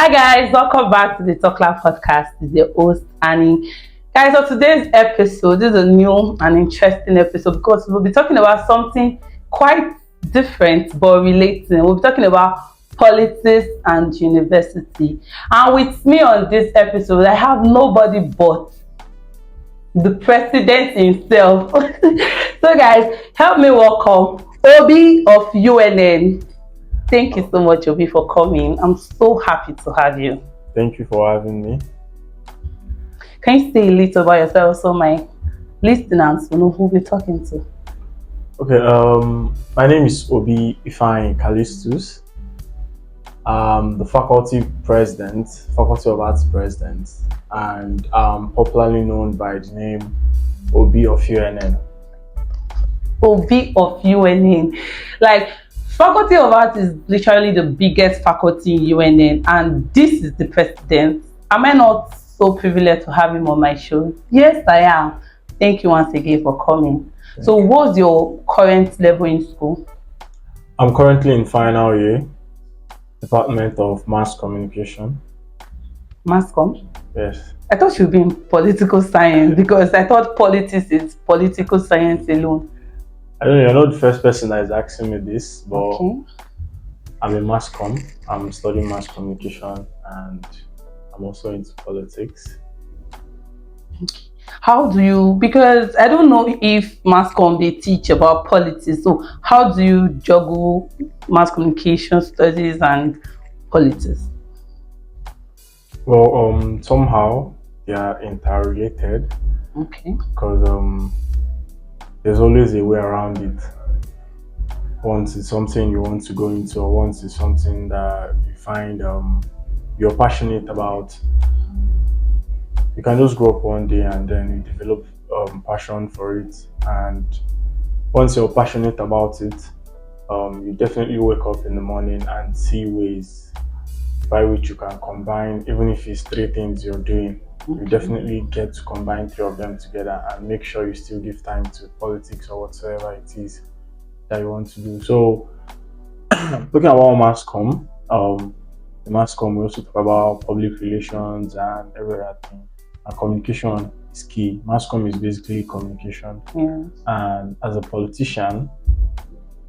Hi guys, welcome back to the T.T.L podcast. It's your host Annie. Guys, on today's episode, this is a new and interesting episode because we'll be talking about something quite different but relating. We'll be talking about politics and university. And with me on this episode, I have nobody but the president himself. So guys, help me welcome Obi of UNN. Thank you so much, Obi, for coming. I'm so happy to have you. Thank you for having me. Can you say a little about yourself so my listeners will know who we're talking to? Okay, my name is Obi Ifeanyi Callistus. The faculty president, Faculty of Arts president, and popularly known by the name Obi of UNN. Obi of UNN. Like, Faculty of Arts is literally the biggest faculty in UNN, and this is the president. Am I not so privileged to have him on my show? Yes, I am. Thank you once again for coming. So, what's your current level in school? I'm currently in final year, Department of Mass Communication. Mass comm? Yes. I thought you'd be in political science because I thought politics is political science alone. I don't know, you're not the first person that is asking me this, but Okay. I'm in mass comm. I'm studying mass communication and I'm also into politics. How do you, because I don't know if mass comm they teach about politics, so how do you juggle mass communication studies and politics? Well, somehow they are interrelated Okay. because there's always a way around it. Once it's something you want to go into, or once it's something that you find you're passionate about, you can just grow up one day and then you develop passion for it. And once you're passionate about it, you definitely wake up in the morning and see ways by which you can combine, even if it's three things you're doing. You definitely get to combine three of them together and make sure you still give time to politics or whatsoever it is that you want to do. So, talking about mass comm, the mass comm, we also talk about public relations and every other thing. And communication is key. Mass comm is basically communication. Yeah. And as a politician,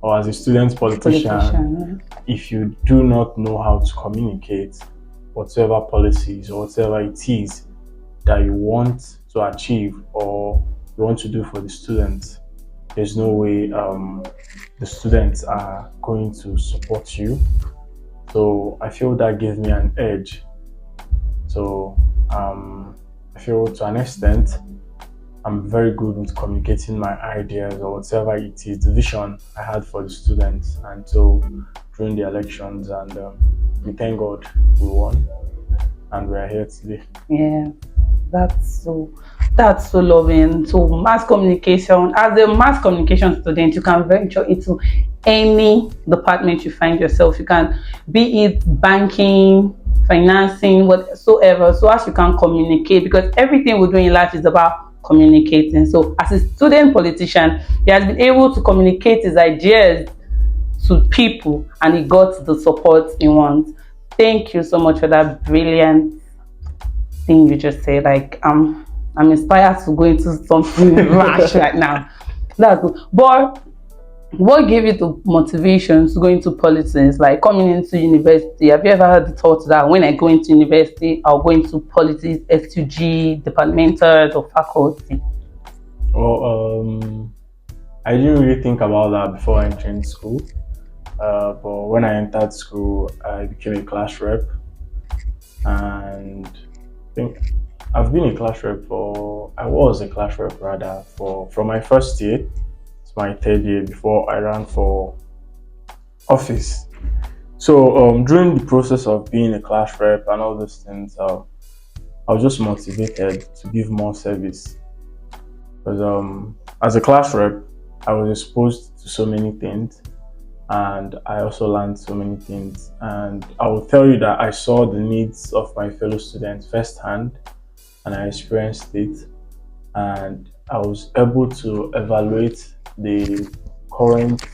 or as a student politician, if you do not know how to communicate whatever policies or whatever it is that you want to achieve or you want to do for the students, there's no way the students are going to support you. So I feel that gives me an edge. So I feel to an extent I'm very good with communicating my ideas or whatever it is, the vision I had for the students until during the elections, and we thank God we won and we are here today. Yeah, that's so loving. So mass communication, as a mass communication student, you can venture into any department you find yourself. You can be it banking, financing, whatsoever, so as you can communicate, because everything we do in life is about communicating. So as a student politician, he has been able to communicate his ideas to people and he got the support he wants. Thank you so much for that brilliant thing you just said. Like I'm inspired to go into something rash right now. That's good. But what gave you the motivation to go into politics, like coming into university? Have you ever had the thought that when I go into university, I'll go into politics, S2G, departmental or faculty? Well, I didn't really think about that before entering school. But when I entered school, I became a class rep, and I think I was a class rep rather from my first year to my third year before I ran for office. So during the process of being a class rep and all those things, I was just motivated to give more service. Because as a class rep, I was exposed to so many things, and I also learned so many things. And I will tell you that I saw the needs of my fellow students firsthand, and I experienced it, and I was able to evaluate the current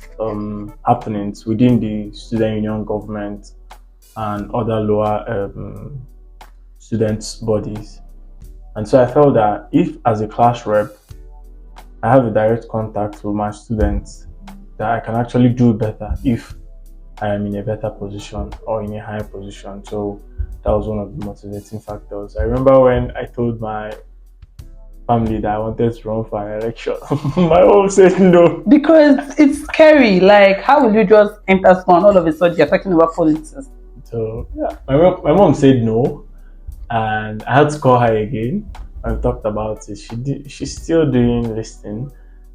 happenings within the student union government and other lower students' bodies. And so I felt that if, as a class rep, I have a direct contact with my students, that I can actually do better if I am in a better position or in a higher position. So that was one of the motivating factors. I remember when I told my family that I wanted to run for an election. My mom said no. Because it's scary. Like, how will you just enter school and all of a sudden you're talking about politics? So yeah, my mom said no, and I had to call her again and talked about it. She's still doing listening,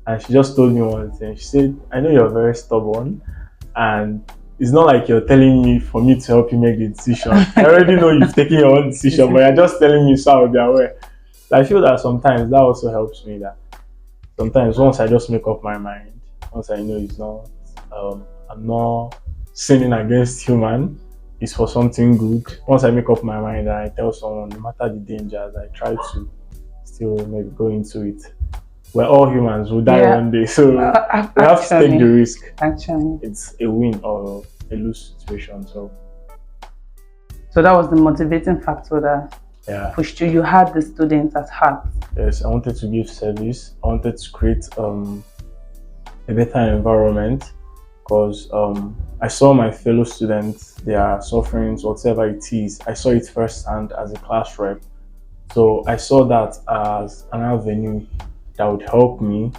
and she just told me one thing. She said, "I know you're very stubborn, and it's not like you're telling me for me to help you make the decision. I already know you've taken your own decision, but you're just telling me so I'll be aware." I feel that sometimes that also helps me. That sometimes once I just make up my mind, once I know it's not, I'm not sinning against human, it's for something good. Once I make up my mind and I tell someone, no matter the dangers, I try to still maybe go into it. We're all humans, we'll die Yeah. one day, so we have to take the risk. Actually, It's a win or a lose situation. so that was the motivating factor that Yeah, pushed you. You had the students at heart. yes, I wanted to give service. I wanted to create a better environment because I saw my fellow students, their sufferings, whatever it is. I saw it firsthand as a class rep. So I saw that as an avenue that would help me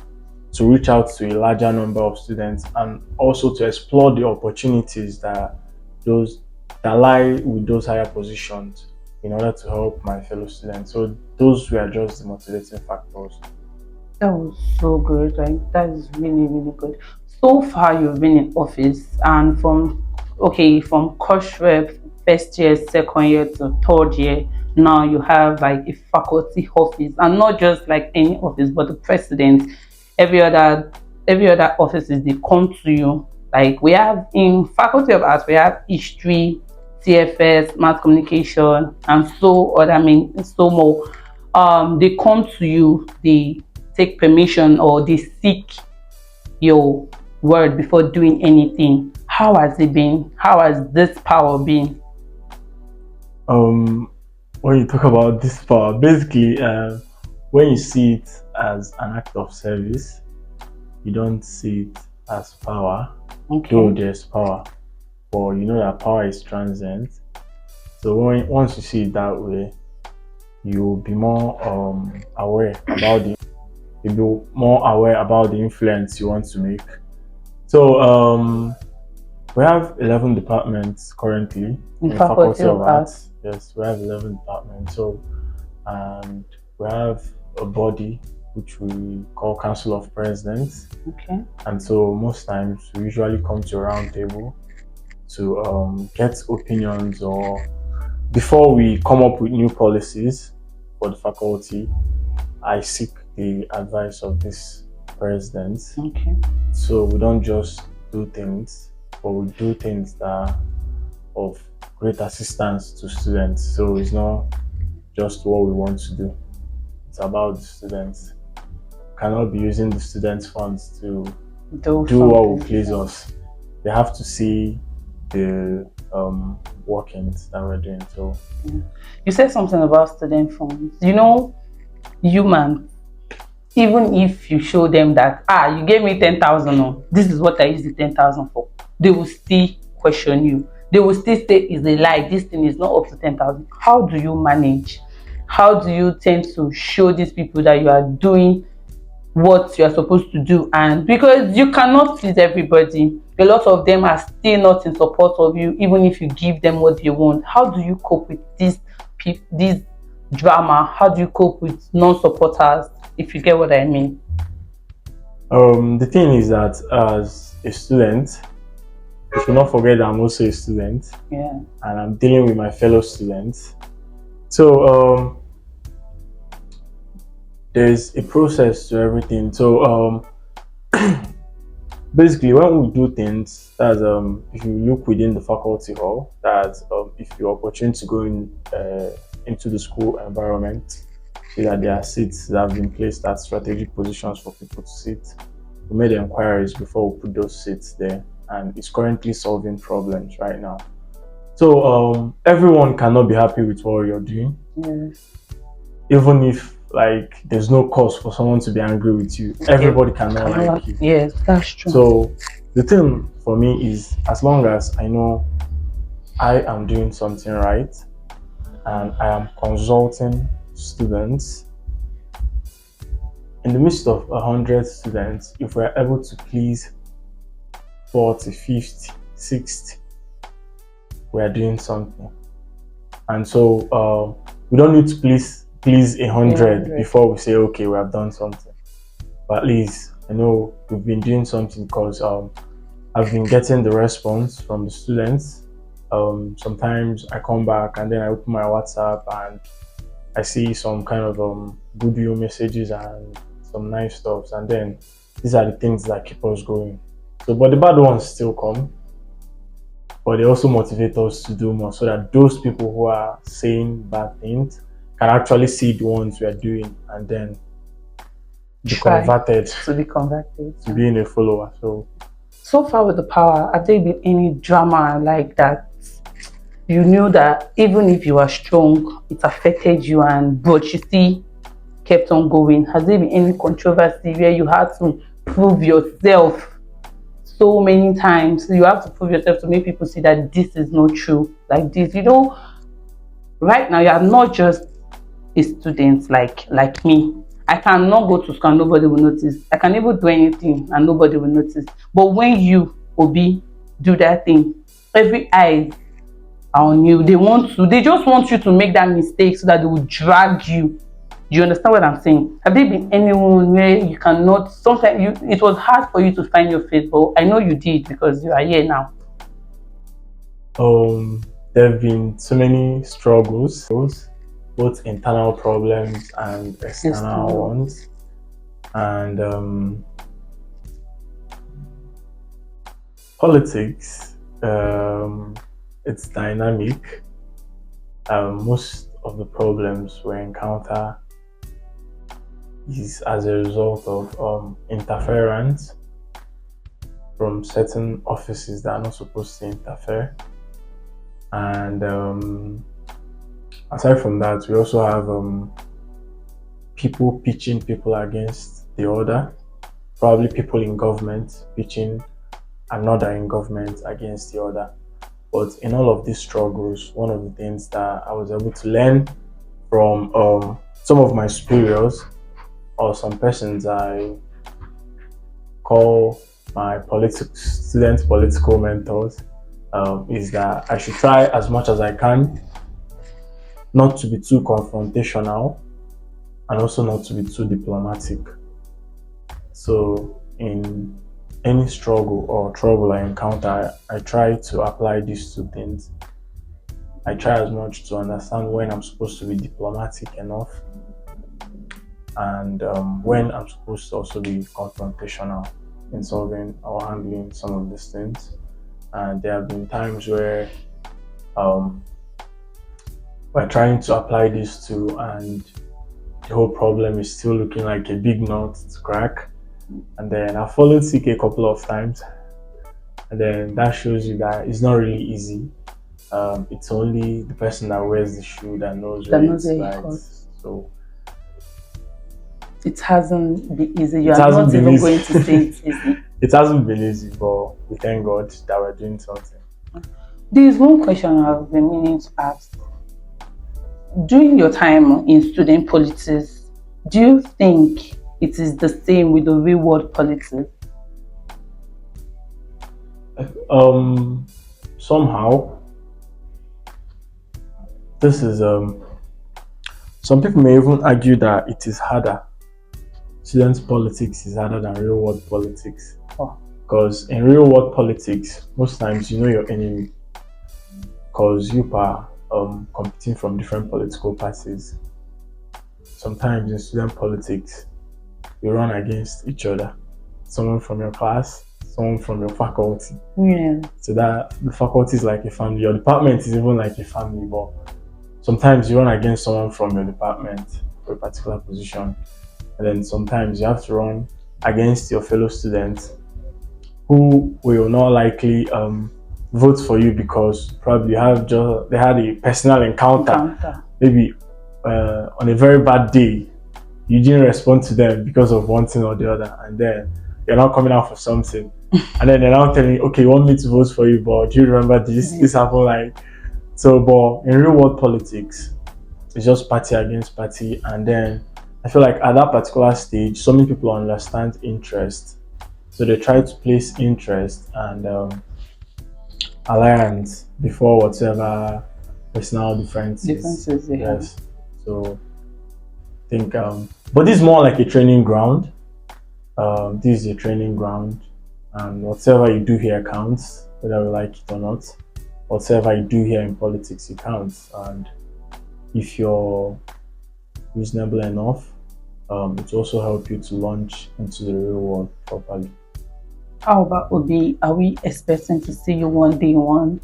to reach out to a larger number of students and also to explore the opportunities those that lie with those higher positions in order to help my fellow students. So those were just the motivating factors. That was so good. Like, that is really, really good. So far, you've been in office, and from course rep, first year, second year to third year, now you have like a faculty office, and not just like any office, but the president. Every other, every other offices they come to you. Like, we have in faculty of arts, we have history, TFS, mass communication, and so other, I mean, so more. They come to you. They take permission or they seek your word before doing anything. How has it been? How has this power been? Um, when you talk about this power, basically, when you see it as an act of service, you don't see it as power. Though Okay. there's power, but you know that power is transient. So once you see it that way, you'll be more aware about you'll be more aware about the influence you want to make. So we have 11 departments currently In in faculty Faculty of of arts. Arts. Yes, we have 11 departments. So and we have a body which we call Council of Presidents. Okay. And so most times we usually come to a round table to get opinions, or before we come up with new policies for the faculty, I seek the advice of this president. Okay. So we don't just do things, but we do things that are of great assistance to students. So it's not just what we want to do, it's about the students. Cannot be using the students' funds to do what will please us. They have to see the workings that we're doing. So You said something about student funds. You know, humans, even if you show them that you gave me 10,000, oh, this is what I use the 10,000 for, they will still question you. They will still say it's a lie. This thing is not up to 10,000. How do you manage? How do you tend to show these people that you are doing what you are supposed to do? And because you cannot please everybody, a lot of them are still not in support of you, even if you give them what they want. How do you cope with this drama? How do you cope with non-supporters, if you get what I mean? the thing is that as a student, you should not forget that I'm also a student. Yeah. And I'm dealing with my fellow students. So there's a process to everything. So basically, when we do things, that's if you look within the faculty hall, that if you're opportunity to go into the school environment, see that there are seats that have been placed at strategic positions for people to sit. We made inquiries before we put those seats there, and it's currently solving problems right now. So everyone cannot be happy with what you're doing, Yes. even if like there's no cause for someone to be angry with you. Yeah. Everybody cannot Cannot. like you. Yes, that's true. So the thing for me is, as long as I know I am doing something right and I am consulting students in the midst of 100 students, if we're able to please 40, 50, 60, we are doing something. And so we don't need to please 100 100. before we say, okay, we have done something. But at least I know we've been doing something, because I've been getting the response from the students. Sometimes I come back and then I open my WhatsApp and I see some kind of goodwill messages and some nice stuff, and then these are the things that keep us going. So, but the bad ones still come, but they also motivate us to do more, so that those people who are saying bad things can actually see the ones we are doing and then be Try converted to be converted. to being a follower. So, So far with the power, have there been any drama like that? You knew that even if you are strong, it affected you, and but you still kept on going. Has there been any controversy where you had to prove yourself so many times? You have to prove yourself to make people see that this is not true. Like this, right now you are not just a student like me. I cannot go to school and nobody will notice. I can even do anything and nobody will notice. But when you, Obi, do that thing, every eye are on you. They just want you to make that mistake so that they will drag you. You understand what I'm saying? Have there been anyone where you cannot, sometimes it was hard for you to find your faith, but I know you did because you are here now. there have been so many struggles, both internal problems and external External. ones. And politics, it's dynamic. Most of the problems we encounter is as a result of interference from certain offices that are not supposed to interfere. And aside from that, we also have people pitching people against the other, probably people in government pitching another in government against the other. But in all of these struggles, one of the things that I was able to learn from some of my superiors, or some persons I call my student political mentors, is that I should try as much as I can not to be too confrontational, and also not to be too diplomatic. So in any struggle or trouble I encounter, I try to apply these two things. I try as much to understand when I'm supposed to be diplomatic enough, and when I'm supposed to also be confrontational in solving or handling some of these things. And there have been times where we're trying to apply these two, and the whole problem is still looking like a big nut to crack. And then I've fallen sick a couple of times, and then that shows you that it's not really easy. It's only the person that wears the shoe that knows where it's right. So it hasn't been easy. You it are hasn't not been even easy. going to say it's easy. It hasn't been easy, but we thank God that we're doing something. There is one question I've been meaning to ask. During your time in student politics, do you think it is the same with the real world politics? Somehow, this is some people may even argue that it is harder. Student politics is harder than real world politics. Oh. Because in real world politics, most times you know your enemy, because you are competing from different political parties. Sometimes in student politics, you run against each other. Someone from your class, someone from your faculty. Yeah. So that the faculty is like a family. Your department is even like a family, but sometimes you run against someone from your department for a particular position. And then sometimes you have to run against your fellow students who will not likely vote for you because probably they had a personal encounter, maybe on a very bad day. You didn't respond to them because of one thing or the other, and then you're not coming out for something, and then they're now telling you, okay, you want me to vote for you, but do you remember this? This happened like so. But in real world politics, it's just party against party, and then I feel like at that particular stage, so many people understand interest, so they try to place interest and alliance before whatever personal differences. Yes, so I think, but this is more like a training ground. This is a training ground, and whatever you do here counts, whether we like it or not. Whatever you do here in politics, it counts, and if you're reasonable enough, it also help you to launch into the real world properly. How about Obi? Are we expecting to see you one day, one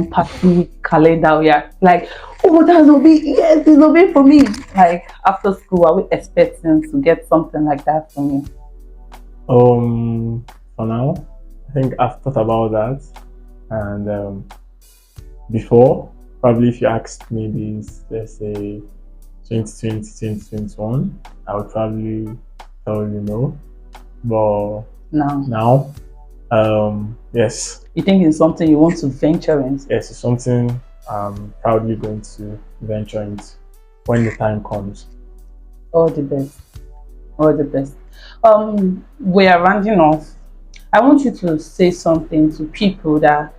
party calendar? We are like, oh, that's Obi. Yes, it's Obi for me. Like after school, are we expecting to get something like that from you? For now, I think I've thought about that, and before, probably if you asked me this, let's say 2020, 2021, I would probably tell you no. But now, yes. You think it's something you want to venture into? Yes, it's something I'm proudly going to venture into when the time comes. All the best. All the best. We are rounding off. I want you to say something to people that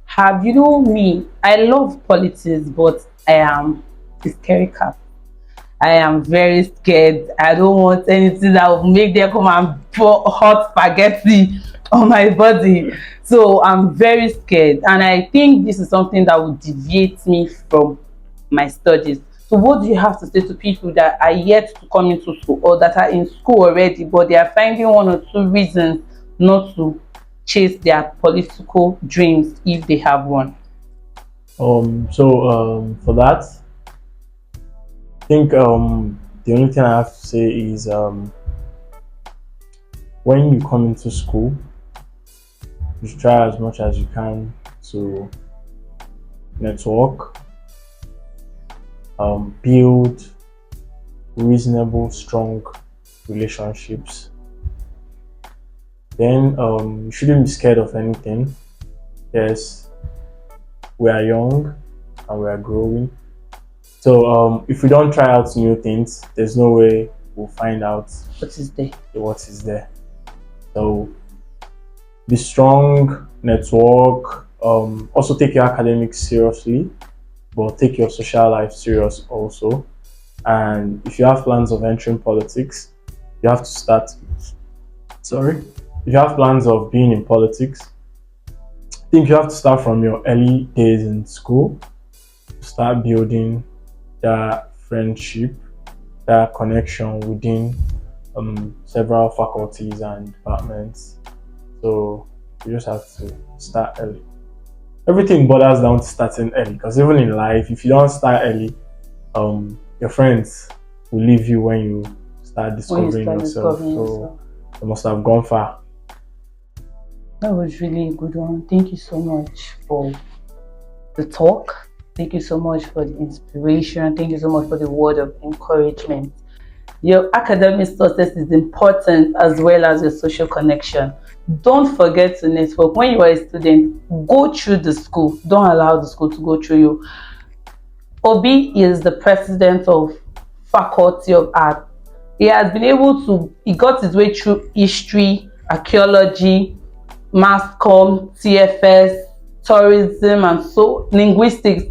have, you know me, I love politics, but I am hysterical. I am very scared. I don't want anything that will make them come and pour hot spaghetti on my body. So I'm very scared. And I think this is something that will deviate me from my studies. So what do you have to say to people that are yet to come into school or that are in school already, but they are finding one or two reasons not to chase their political dreams if they have one? For that, I think the only thing I have to say is when you come into school, you should try as much as you can to network, build reasonable, strong relationships. Then you shouldn't be scared of anything. Yes, we are young and we are growing. So if we don't try out new things, there's no way we'll find out what is there. So be strong, network. Also take your academics seriously, but take your social life serious also. And if you have plans of entering politics, you have to start. Sorry, if you have plans of being in politics, I think you have to start from your early days in school. Start building that friendship, that connection within several faculties and departments. So you just have to start early. Everything boils down to starting early, because even in life, if you don't start early, your friends will leave you when you start discovering yourself. So you must have gone far. That was really a good one. Thank you so much for the talk. Thank you so much for the inspiration. Thank you so much for the word of encouragement. Your academic success is important as well as your social connection. Don't forget to network. When you are a student, go through the school. Don't allow the school to go through you. Obi is the president of Faculty of Art. He got his way through history, archaeology, mass comm, TFS, tourism, and so linguistics.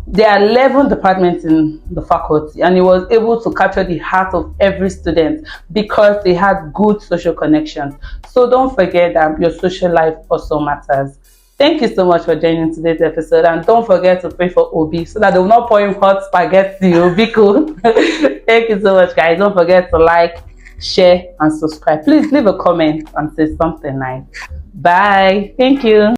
There are 11 departments in the faculty, and he was able to capture the heart of every student because they had good social connections. So don't forget that your social life also matters. Thank you so much for joining today's episode, and don't forget to pray for Obi so that they will not pour him hot spaghetti. Obi cool. Thank you so much, guys. Don't forget to like, share, and subscribe. Please leave a comment and say something nice. Bye. Thank you.